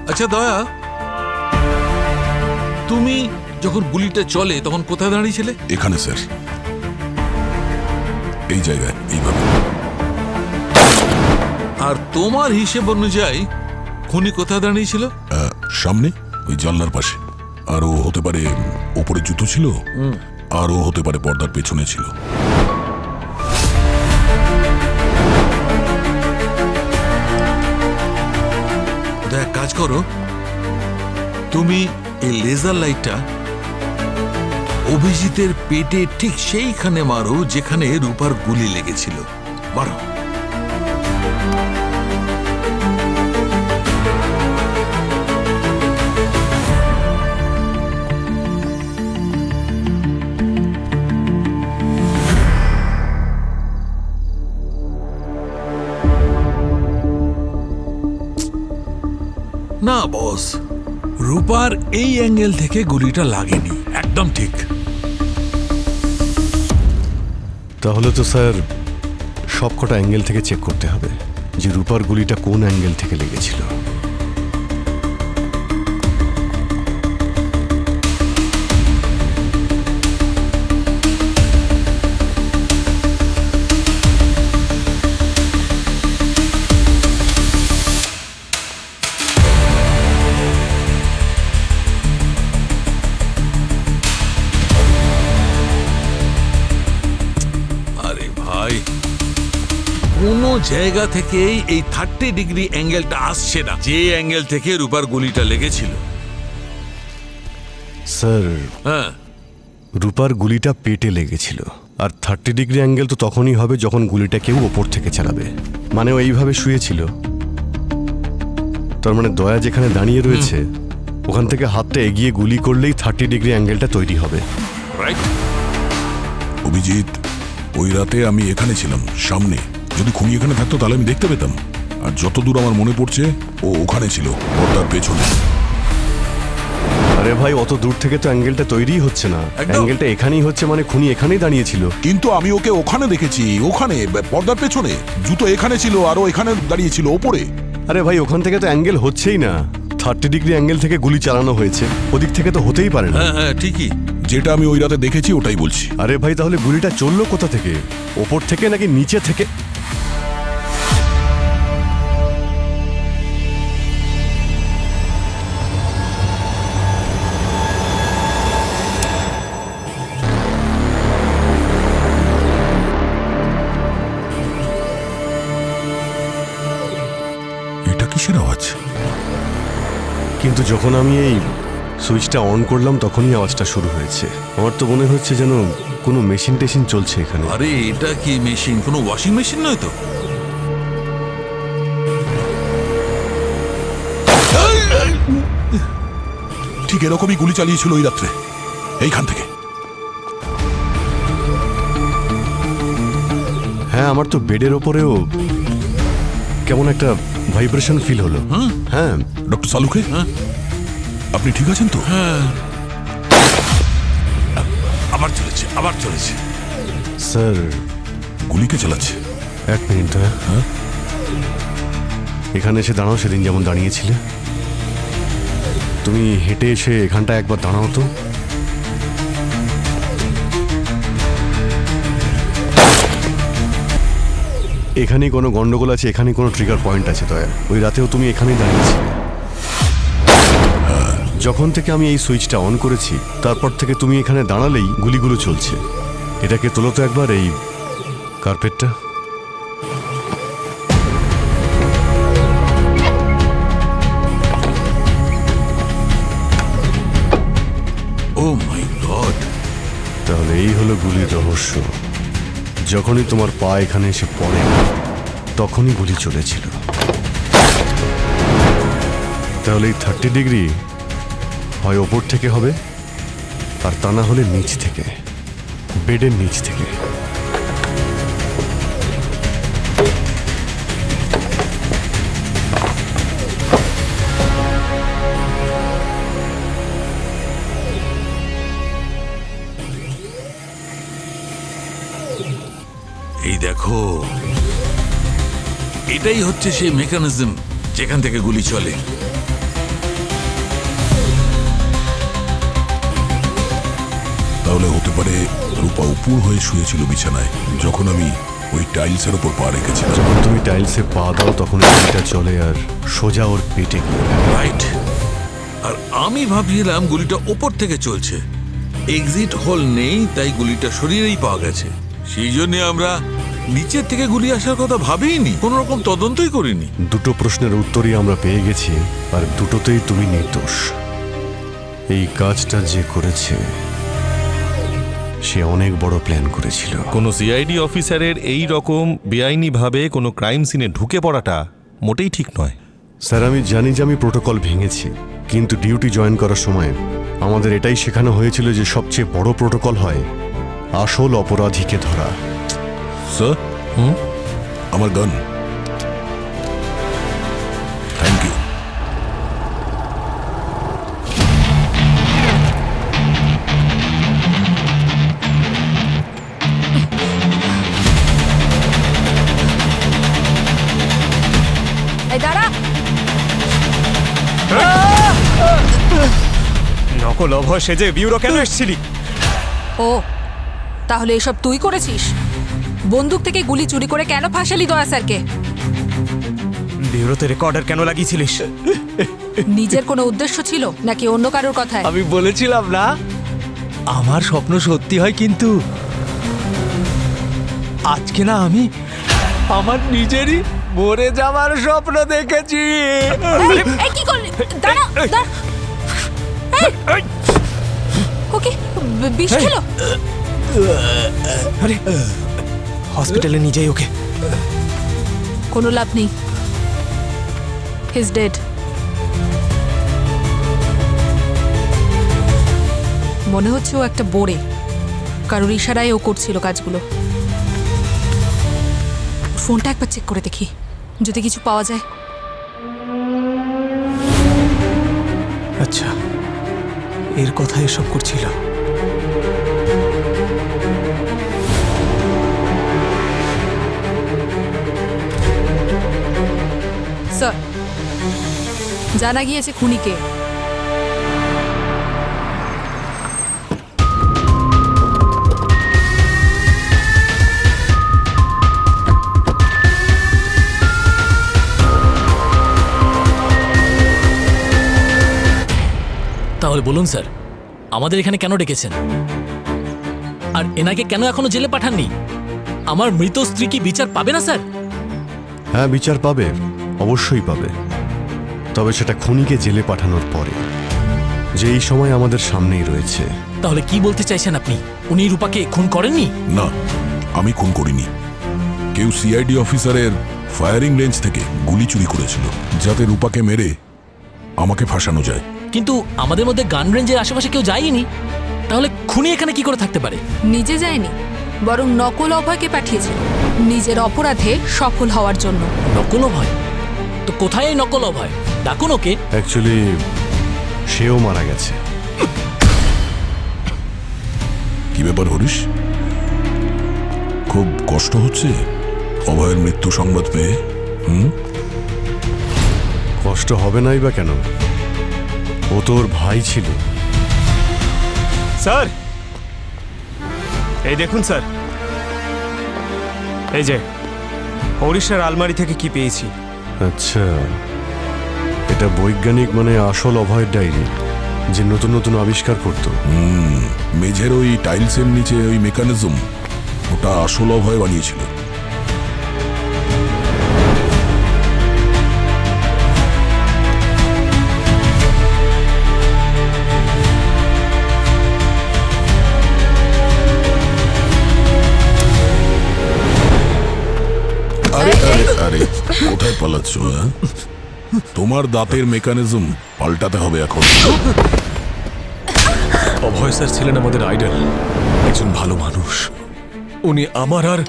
আচ্ছা দয়া, তুমি যখন গুলিটা চলে তখন কোথায় দাঁড়িয়েছিলে? এখানে স্যার, এই জায়গায়, এইভাবে। আর তোমার হিসেব অনুযায়ী খুনি কোথায় দাঁড়িয়েছিল? সামনে, ওই জানলার পাশে। আর ও হতে পারে ওপরে জুতো ছিল, আর ও হতে পারে পর্দার পেছনে ছিল। এক কাজ করো, তুমি এই লেজার লাইটটা অভিজিতের পেটে ঠিক সেইখানে মারো যেখানে রূপার গুলি লেগেছিল। মারো। না বস, রূপার এই অ্যাঙ্গেল থেকে গুলিটা লাগেনি। একদম ঠিক। তাহলে তো স্যার সবকটা অ্যাঙ্গেল থেকে চেক করতে হবে যে রূপার গুলিটা কোন অ্যাঙ্গেল থেকে লেগেছিল। কোনো জায়গা থেকেই এই 30 ডিগ্রি অ্যাঙ্গেলটা আসছে না, যে অ্যাঙ্গেল থেকে রূপার গুলিটা লেগেছিল। স্যার, হ্যাঁ, রূপার গুলিটা পেটে লেগেছিল। আর 30 ডিগ্রি অ্যাঙ্গেল তো তখনই হবে যখন গুলিটা কেউ ওপর থেকে চালাবে। মানে ও এইভাবে শুয়েছিল, তার মানে দয়া যেখানে দাঁড়িয়ে রয়েছে ওখান থেকে হাতটা এগিয়ে গুলি করলেই 30 ডিগ্রি অ্যাঙ্গেলটা তৈরি হবে। রাইট। অভিজিৎ, ওই রাতে আমি এখানে ছিলাম, সামনে। যদি খুনি এখানে থাকতো তাহলে আমি দেখতে পেতাম। আর যতদূর আমার মনে পড়ছে ও ওখানে ছিল, পর্দার পেছনে। আর আরে ভাই, অত দূর থেকে তো অ্যাঙ্গেলটা তৈরিই হচ্ছে না। একদম। অ্যাঙ্গেলটা এখানেই হচ্ছে, মানে খুনি এখানেই দাঁড়িয়েছিল। কিন্তু আমি ওকে ওখানে দেখেছি, ওখানে পর্দার পেছনে। জুতো এখানে ছিল আর ও এখানে দাঁড়িয়েছিল ওপরে। আরে ভাই, ওখান থেকে তো অ্যাঙ্গেল হচ্ছেই না। 30 ডিগ্রি অ্যাঙ্গেল থেকে গুলি চালানো হয়েছে, ওদিক থেকে তো হতেই পারে না। হ্যাঁ ঠিকই, যেটা আমি ওই রাতে দেখেছি ওটাই বলছি। আরে ভাই, তাহলে গুলিটা চললো কোথা থেকে? ওপর থেকে নাকি নিচে থেকে? এটা কিসের আওয়াজ? কিন্তু যখন আমি এই সুইচটা অন করলাম তখনই আওয়াজটা শুরু হয়েছে। আমার তো মনে হচ্ছে যেন কোনো মেশিন টেশিন চলছে এখানে। আরে এটা কি মেশিন? কোনো ওয়াশিং মেশিন নয় তো? ঠিক এরকমই গুলি চালিয়েছিল ওই রাত্রে, এইখান থেকে। হ্যাঁ, আমার তো বেডের ওপরেও কেমন একটা ভাইব্রেশন ফিল হলো। হ্যাঁ ডক্টর সালুকে, আপনি ঠিক আছেন তো? হ্যাঁ, আবার চলেছে। স্যার, গুলিকে চালাচ্ছে। এক মিনিট। হ্যাঁ, এখানে এসে দাঁড়াও, সেদিন যেমন দাঁড়িয়েছিলে। তুমি হেঁটে এসে এখানটা একবার দাঁড়াও তো। এখানেই কোনো গন্ডগোল আছে, এখানেই কোনো ট্রিগার পয়েন্ট আছে। দয়া, ওই রাতেও তুমি এখানেই দাঁড়িয়েছিলে। যখন থেকে আমি এই সুইচটা অন করেছি তারপর থেকে তুমি এখানে দাঁড়ালেই গুলিগুলো চলছে। এটাকে তোলো তো একবার, এই কার্পেটটা। ও মাই গড! তাহলে এই হলো গুলির রহস্য। যখনই তোমার পা এখানে এসে পড়ে তখনই গুলি চলেছিল। তাহলে এই 30 ডিগ্রি হয় ওপর থেকে হবে, আর তা না হলে নিচ থেকে, বেডের নিচ থেকে। এই দেখো, এটাই হচ্ছে সেই মেকানিজম যেখান থেকে গুলি চলে। তাহলে হতে পারে রূপা উপুর হয়ে শুয়েছিল বিছানায় যখন আমি ওই টাইলসের উপর পা রেখেছিলাম। যখন তুমি টাইলসে পা দাও তখন গুলিটা চলে আর সোজা ওর পেটে গিয়ে। রাইট। আর আমি ভাবছিলাম গুলিটা ওপর থেকে চলছে, এক্সিট হোল নেই, তাই গুলিটা শরীরেই পাওয়া গেছে। সেই জন্য আমরা নিচের থেকে গুলি আসার কথা ভাবিনি, কোনো রকম তদন্তই করিনি। দুটো প্রশ্নের উত্তরই আমরা পেয়ে গেছি, আর দুটোতেই তুমি নির্দোষ। এই কাজটা যে করেছে সে অনেক বড় প্ল্যান করেছিল। কোনো সিআইডি অফিসারের এই রকম বেআইনিভাবে কোনো ক্রাইম সিনে ঢুকে পড়াটা মোটেই ঠিক নয়। স্যার, আমি জানি যে আমি প্রোটোকল ভেঙেছি, কিন্তু ডিউটি জয়েন করার সময় আমাদের এটাই শেখানো হয়েছিল যে সবচেয়ে বড় প্রোটোকল হয় আসল অপরাধীকে ধরা। স্যার, আমার গান। Thank you. এই দাঁড়া। নকল অভয় সেজে বিউরো কেন এসেছিলি? ও, তাহলে এসব তুই করেছিস? বন্দুক থেকে গুলি চুরি করে কেন ফাঁসালি দয়া স্যারকে? বিউরোতে রেকর্ডার কেন লাগিয়েছিলিস? নিজের কোনো উদ্দেশ্য ছিল নাকি অন্য কারোর কথায়? আমি বলেছিলাম না আমার স্বপ্ন সত্যি হয়, কিন্তু আজকে না আমি আমার নিজেরই মরে যাওয়ার স্বপ্ন দেখেছি। এই কি করলি? দাঁড়া, দাঁড়া। এই! ওকে বিষ খেলো? আরে হসপিটালে নিয়ে যাই ওকে। কোনো লাভ নেই, হি ইজ ডেড। মনে হচ্ছে ও একটা বোরে, কারোর ইশারায় ও করছিল কাজগুলো। ফোনটা একবার চেক করে দেখি, যদি কিছু পাওয়া যায়। আচ্ছা, এর কথা এসব করছিল। স্যার, জানা গিয়েছে খুনিকে। তাহলে বলুন স্যার, আমাদের এখানে কেন ডেকেছেন? আর এনাকে কেন এখনো জেলে পাঠাননি? আমার মৃত স্ত্রী কি বিচার পাবে না স্যার? হ্যাঁ, বিচার পাবে, অবশ্যই পাবে, তবে সেটা খুনিকে জেলে পাঠানোর পরে, যে এই সময় আমাদের সামনেই রয়েছে। তাহলে কি বলতে চাইছেন আপনি? উনি রূপাকে খুন করেননি? না, আমি খুন করিনি। কেউ সিআইডি অফিসারের ফায়ারিং রেঞ্জ থেকে গুলি চুরি করেছিল, যাতে রূপাকে মেরে আমাকে ফাঁসানো যায়। কিন্তু আমাদের মধ্যে গান রেঞ্জের আশেপাশে কেউ যায়নি, তাহলে খুনি এখানে কি করে থাকতে পারে? নিজে যায়নি, বরং নকল অভয়কে পাঠিয়েছিল নিজের অপরাধে সফল হওয়ার জন্য। নকল অভয়? তো কোথায় এই নকল অভয়? ডাকুন ওকে। অ্যাকচুয়ালি সেও মারা গেছে। কি ব্যাপার হরিশ, খুব কষ্ট হচ্ছে অভয়ের মৃত্যু সংবাদ পেয়ে? কষ্ট হবে নাই বা কেন? ও তোর ভাই ছিল। স্যার, এই দেখুন স্যার, এই যে হরিশের আলমারি থেকে কি পেয়েছি। আচ্ছা, এটা বৈজ্ঞানিক মানে আসল অভয়ের ডায়েরি, যে নতুন নতুন আবিষ্কার করতো। মেঝের ওই টাইলসের নিচে ওই মেকানিজম, ওটা আসল অভয় বানিয়েছিল। আরে আরে আরে, কোথায় পালাচ্ছ? তোমার দাঁতের মেকানিজম পাল্টাতে হবে এখন। অভয় স্যার ছিলেন আমাদের আইডল, একজন ভালো মানুষ। উনি আমার আর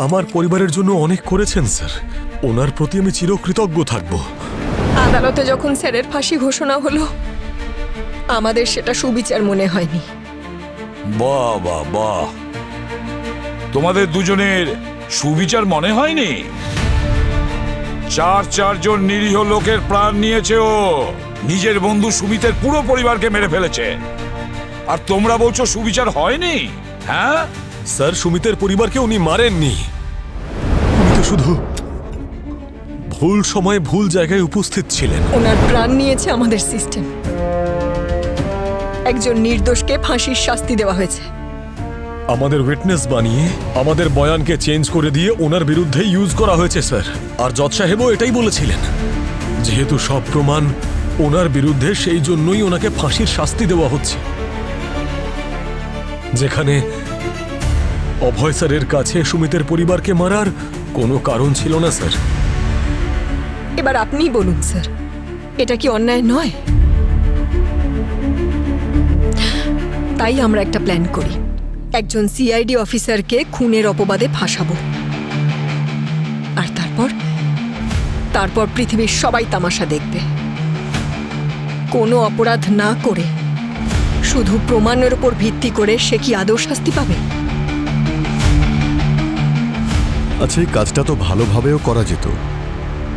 আমার পরিবারের জন্য অনেক করেছেন স্যার। ওনার প্রতি আমি চিরকৃতজ্ঞ থাকব। আদালতে যখন স্যারের ফাঁসি ঘোষণা হলো, আমাদের সেটা সুবিচার মনে হয়নি। বাহ বাহ বাহ, তোমাদের দুজনের সুবিচার মনে হয়নি? চারজন নিরীহ লোকের প্রাণ নিয়েছে ও, নিজের বন্ধু সুমিতের পুরো পরিবারকে মেরে ফেলেছে, আর তোমরা বলছো সুবিচার হয়নি? হ্যাঁ স্যার, সুমিতের পরিবারকে উনি মারেননি, উনি তো শুধু ভুল সময়ে ভুল জায়গায় উপস্থিত ছিলেন। ওনার প্রাণ নিয়েছে আমাদের সিস্টেম। একজন নির্দোষকে ফাঁসির শাস্তি দেওয়া হয়েছে। আমাদের উইটনেস বানিয়ে আমাদের বয়ানকে চেঞ্জ করে দিয়ে ওনার বিরুদ্ধে ইউজ করা হয়েছে স্যার। আর জজ সাহেবও এটাই বলেছিলেন, যেহেতু সব প্রমাণ ওনার বিরুদ্ধে, সেই জন্যই ওনাকে ফাঁসির শাস্তি দেওয়া হচ্ছে, যেখানে অভয় স্যারের কাছে সুমিতের পরিবারকে মারার কোনো কারণ ছিল না স্যার। এবার আপনিই বলুন স্যার, এটা কি অন্যায় নয়? তাই আমরা একটা প্ল্যান করি, একজন সিআইডি অফিসারকে খুনের অপবাদে ফাঁসাবো, আর তারপর পৃথিবীর সবাই তামাশা দেখবে। কোনো অপরাধ না করে শুধু প্রমাণের উপর ভিত্তি করে সে কি আদৌ শাস্তি পাবে? আচ্ছা, এই কাজটা তো ভালোভাবেও করা যেত,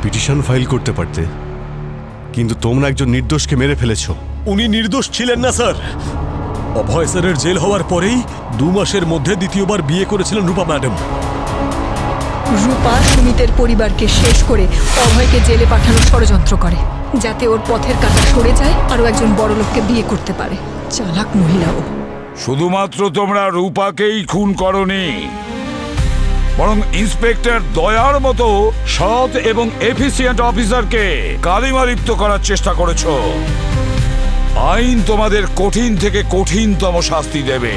পিটিশন ফাইল করতে পারতে, কিন্তু তোমরা একজন নির্দোষকে মেরে ফেলেছো। উনি নির্দোষ ছিলেন না স্যার। অভয় স্যারের জেল হওয়ার পরেই 2 মাসের মধ্যে দ্বিতীয়বার বিয়ে করেছিলেন রূপা ম্যাডাম। রূপা সুমিতের পরিবারকে শেষ করে অভয়কে জেলে পাঠানোর ষড়যন্ত্র করে, যাতে ওর পথের কাঁটা সরে যায় আরও একজন বড় লোককে বিয়ে করতে পারে। চালাক মহিলাও। শুধুমাত্র তোমরা রূপাকেই খুন করনি, বরং ইন্সপেক্টর দয়ার মতো সৎ এবং এফিসিয়েন্ট অফিসারকে কালিমা লিপ্ত করার চেষ্টা করেছো। আইন তোমাদের কঠিন থেকে কঠিনতম শাস্তি দেবে।